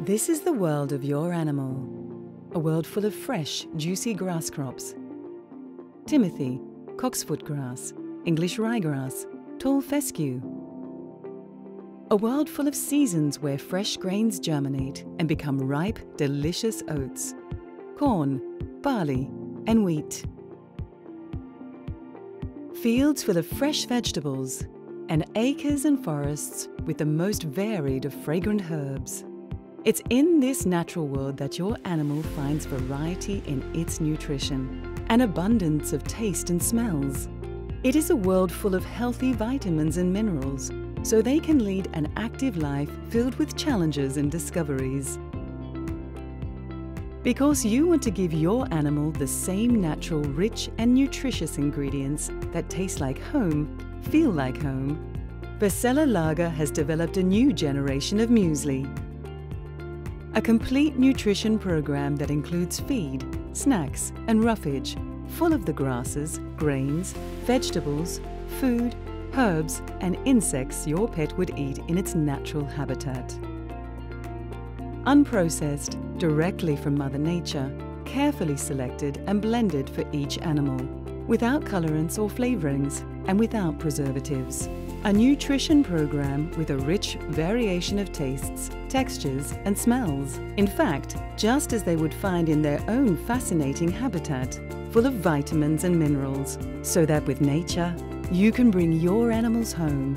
This is the world of your animal. A world full of fresh, juicy grass crops. Timothy, cocksfoot grass, English ryegrass, tall fescue. A world full of seasons where fresh grains germinate and become ripe, delicious oats. Corn, barley, and wheat. Fields full of fresh vegetables and acres and forests with the most varied of fragrant herbs. It's in this natural world that your animal finds variety in its nutrition, an abundance of taste and smells. It is a world full of healthy vitamins and minerals, so they can lead an active life filled with challenges and discoveries. Because you want to give your animal the same natural, rich and nutritious ingredients that taste like home, feel like home, Bestseller Lager has developed a new generation of muesli. A complete nutrition program that includes feed, snacks and roughage, full of the grasses, grains, vegetables, food, herbs and insects your pet would eat in its natural habitat. Unprocessed, directly from Mother Nature, carefully selected and blended for each animal, without colorants or flavorings and without preservatives. A nutrition program with a rich variation of tastes, textures and smells. In fact, just as they would find in their own fascinating habitat, full of vitamins and minerals, so that with nature, you can bring your animals home.